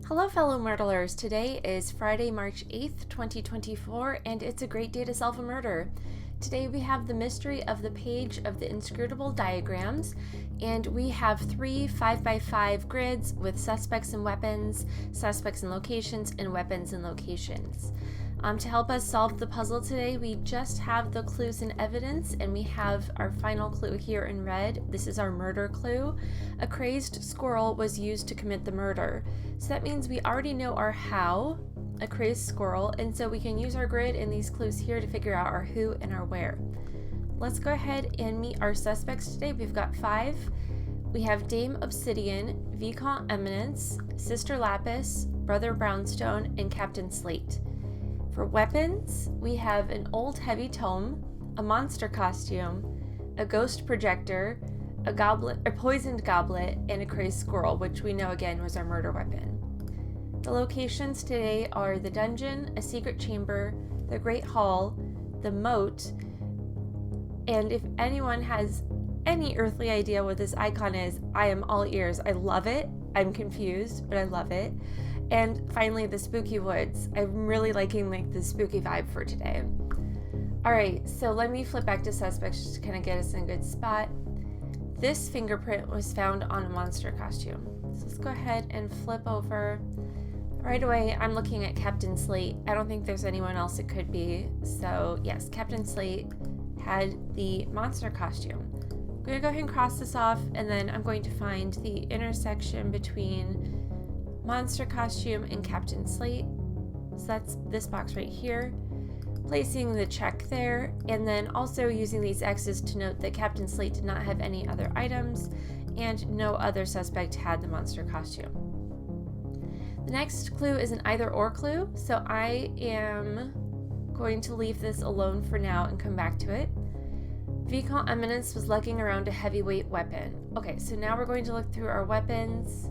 Hello fellow Murdlers, today is Friday, March 8th, 2024, and it's a great day to solve a murder. Today we have the mystery of the page of the inscrutable diagrams, and we have 3 5x5 grids with suspects and weapons, suspects and locations, and weapons and locations. To help us solve the puzzle today, we just have the clues and evidence, and we have our final clue here in red. This is our murder clue. A crazed squirrel was used to commit the murder. So that means we already know our how, a crazed squirrel, and so we can use our grid and these clues here to figure out our who and our where. Let's go ahead and meet our suspects today. We've got 5. We have Dame Obsidian, Vicomte Eminence, Sister Lapis, Brother Brownstone, and Captain Slate. For weapons, we have an old heavy tome, a monster costume, a ghost projector, a poisoned goblet, and a crazed squirrel, which we know again was our murder weapon. The locations today are the dungeon, a secret chamber, the great hall, the moat, and if anyone has any earthly idea what this icon is, I am all ears. I love it. I'm confused, but I love it. And finally, the spooky woods. I'm really liking the spooky vibe for today. All right, so let me flip back to suspects just to kind of get us in a good spot. This fingerprint was found on a monster costume. So let's go ahead and flip over. Right away, I'm looking at Captain Slate. I don't think there's anyone else it could be. So yes, Captain Slate had the monster costume. I'm going to go ahead and cross this off, and then I'm going to find the intersection between monster costume and Captain Slate. So that's this box right here. Placing the check there, and then also using these X's to note that Captain Slate did not have any other items and no other suspect had the monster costume. The next clue is an either or clue, so I am going to leave this alone for now and come back to it. Vicomte Eminence was lugging around a heavyweight weapon. Okay, so now we're going to look through our weapons.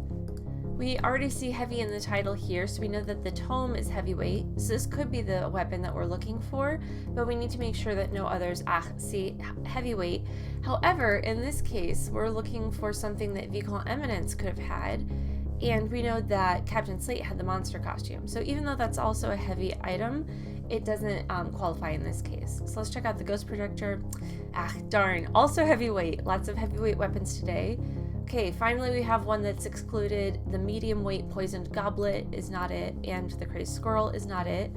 We already see heavy in the title here, so we know that the tome is heavyweight. So this could be the weapon that we're looking for, but we need to make sure that no others see heavyweight. However, in this case, we're looking for something that Vicomte Eminence could have had, and we know that Captain Slate had the monster costume. So even though that's also a heavy item, it doesn't qualify in this case. So let's check out the ghost projector. Darn, also heavyweight. Lots of heavyweight weapons today. Okay, finally we have one that's excluded. The medium weight poisoned goblet is not it, and the crazed squirrel is not it.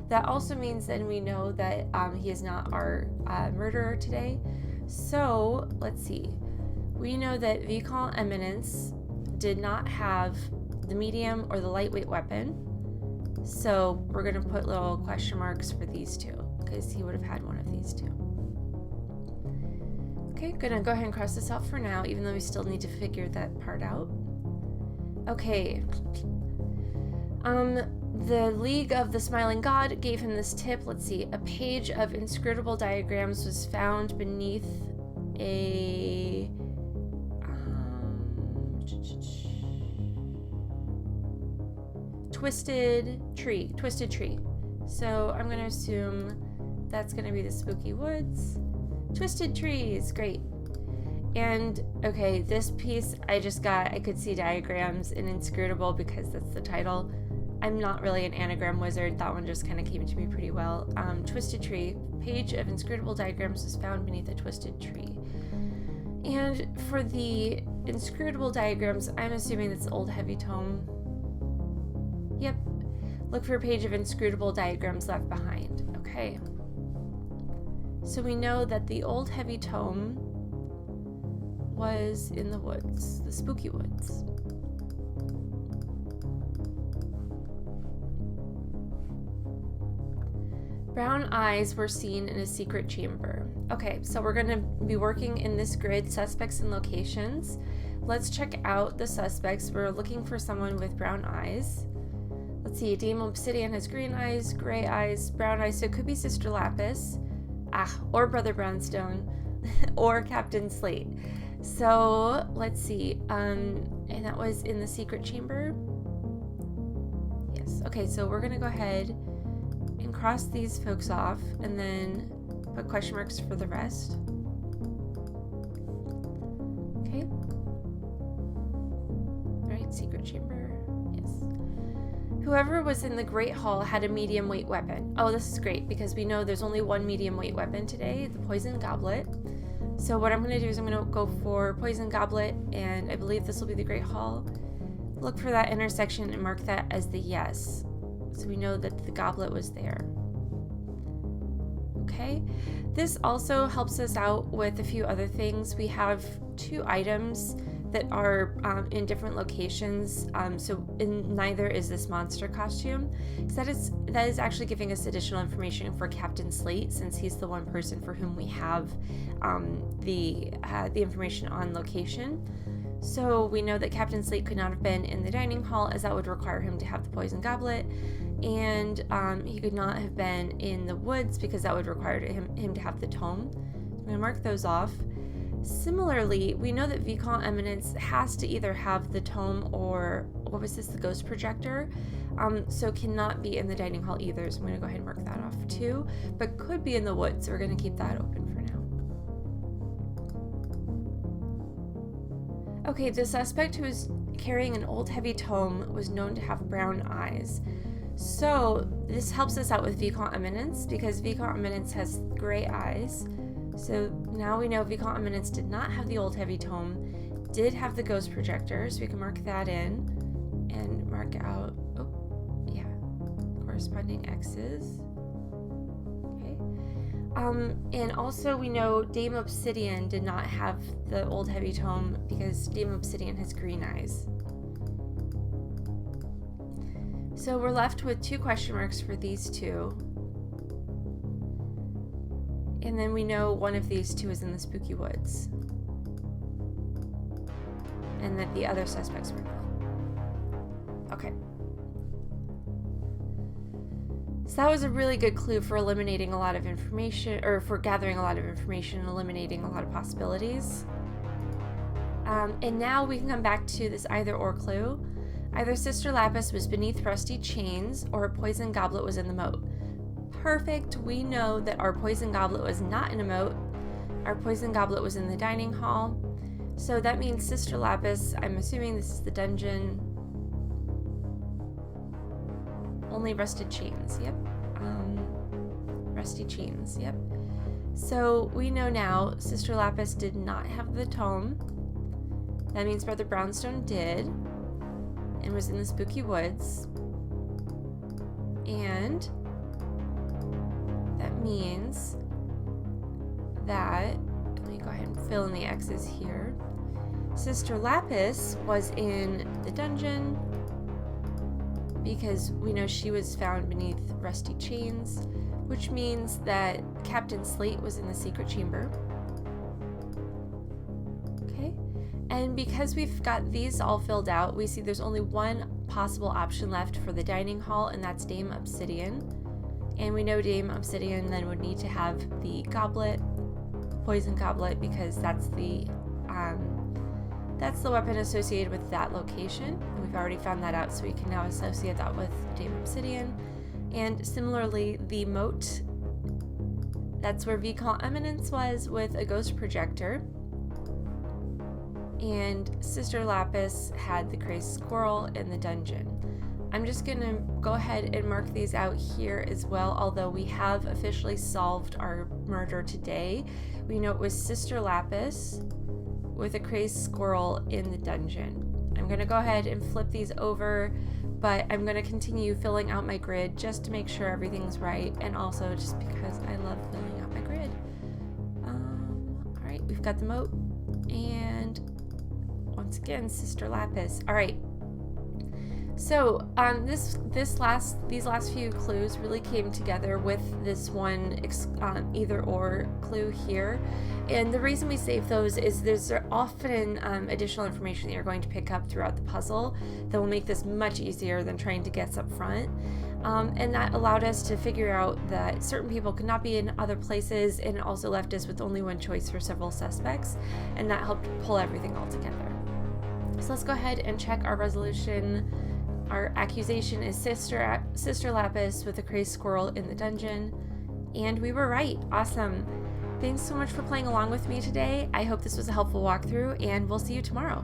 That also means then we know that he is not our murderer today. So let's see. We know that Vicomte Eminence did not have the medium or the lightweight weapon. So we're going to put little question marks for these two because he would have had one of these two. Okay, gonna go ahead and cross this out for now, even though we still need to figure that part out. Okay. The League of the Smiling God gave him this tip. Let's see. A page of inscrutable diagrams was found beneath a twisted tree. So I'm gonna assume that's gonna be the spooky woods. Twisted trees, great. And okay, this piece I could see diagrams in Inscrutable because that's the title. I'm not really an anagram wizard. That one just kind of came to me pretty well. Twisted tree, page of inscrutable diagrams was found beneath a twisted tree. And for the inscrutable diagrams, I'm assuming it's old heavy tome. Yep. Look for a page of inscrutable diagrams left behind. Okay. So we know that the old heavy tome was in the woods, the spooky woods. Brown eyes were seen in a secret chamber. Okay, so we're going to be working in this grid, suspects and locations. Let's check out the suspects. We're looking for someone with brown eyes. Let's see, Dame Obsidian has green eyes, gray eyes, brown eyes, so it could be Sister Lapis. Or Brother Brownstone, or Captain Slate. So let's see, and that was in the secret chamber. Yes, okay, so we're gonna go ahead and cross these folks off and then put question marks for the rest. Okay. All right, secret chamber, yes. Whoever was in the Great Hall had a medium weight weapon. Oh, this is great because we know there's only one medium weight weapon today, the poison goblet. So what I'm going to do is I'm going to go for poison goblet, and I believe this will be the Great Hall. Look for that intersection and mark that as the yes. So we know that the goblet was there. Okay, this also helps us out with a few other things. We have 2 items that are in different locations, so in neither is this monster costume. So that is actually giving us additional information for Captain Slate, since he's the one person for whom we have the information on location. So we know that Captain Slate could not have been in the dining hall, as that would require him to have the poison goblet, and he could not have been in the woods because that would require him to have the tome. So I'm going to mark those off. Similarly, we know that Vicomte Eminence has to either have the tome or, what was this, the ghost projector, so cannot be in the dining hall either, so I'm going to go ahead and mark that off too, but could be in the woods, so we're going to keep that open for now. Okay, the suspect who was carrying an old heavy tome was known to have brown eyes. So this helps us out with Vicomte Eminence because Vicomte Eminence has gray eyes. So now we know Vicomte Eminence did not have the old heavy tome, did have the ghost projector, so we can mark that in and mark out, corresponding X's. Okay. And also we know Dame Obsidian did not have the old heavy tome because Dame Obsidian has green eyes. So we're left with 2 question marks for these 2. And then we know one of these 2 is in the spooky woods. And that the other suspects were not. Okay. So that was a really good clue for eliminating a lot of information, or for gathering a lot of information and eliminating a lot of possibilities. And now we can come back to this either or clue. Either Sister Lapis was beneath rusty chains, or a poison goblet was in the moat. Perfect. We know that our poison goblet was not in a moat. Our poison goblet was in the dining hall. So that means Sister Lapis, I'm assuming this is the dungeon. Only rusted chains, yep. Rusty chains, yep. So we know now Sister Lapis did not have the tome. That means Brother Brownstone did, and was in the spooky woods. And that means that, let me go ahead and fill in the X's here. Sister Lapis was in the dungeon because we know she was found beneath rusty chains, which means that Captain Slate was in the secret chamber. Okay, and because we've got these all filled out, we see there's only one possible option left for the dining hall, and that's Dame Obsidian. And we know Dame Obsidian then would need to have the goblet, poison goblet, because that's the weapon associated with that location. And we've already found that out, so we can now associate that with Dame Obsidian. And similarly, the moat, that's where Vicomte Eminence was with a ghost projector. And Sister Lapis had the crazed squirrel in the dungeon. I'm just going to go ahead and mark these out here as well, although we have officially solved our murder today. We know it was Sister Lapis with a crazed squirrel in the dungeon. I'm going to go ahead and flip these over, but I'm going to continue filling out my grid just to make sure everything's right, and also just because I love filling out my grid. Alright, we've got the moat, and once again, Sister Lapis. Alright. So these last few clues really came together with this one either or clue here, and the reason we save those is there's often additional information that you're going to pick up throughout the puzzle that will make this much easier than trying to guess up front, and that allowed us to figure out that certain people could not be in other places, and it also left us with only one choice for several suspects, and that helped pull everything all together. So let's go ahead and check our resolution. Our accusation is Sister Lapis with a crazed squirrel in the dungeon. And we were right. Awesome. Thanks so much for playing along with me today. I hope this was a helpful walkthrough, and we'll see you tomorrow.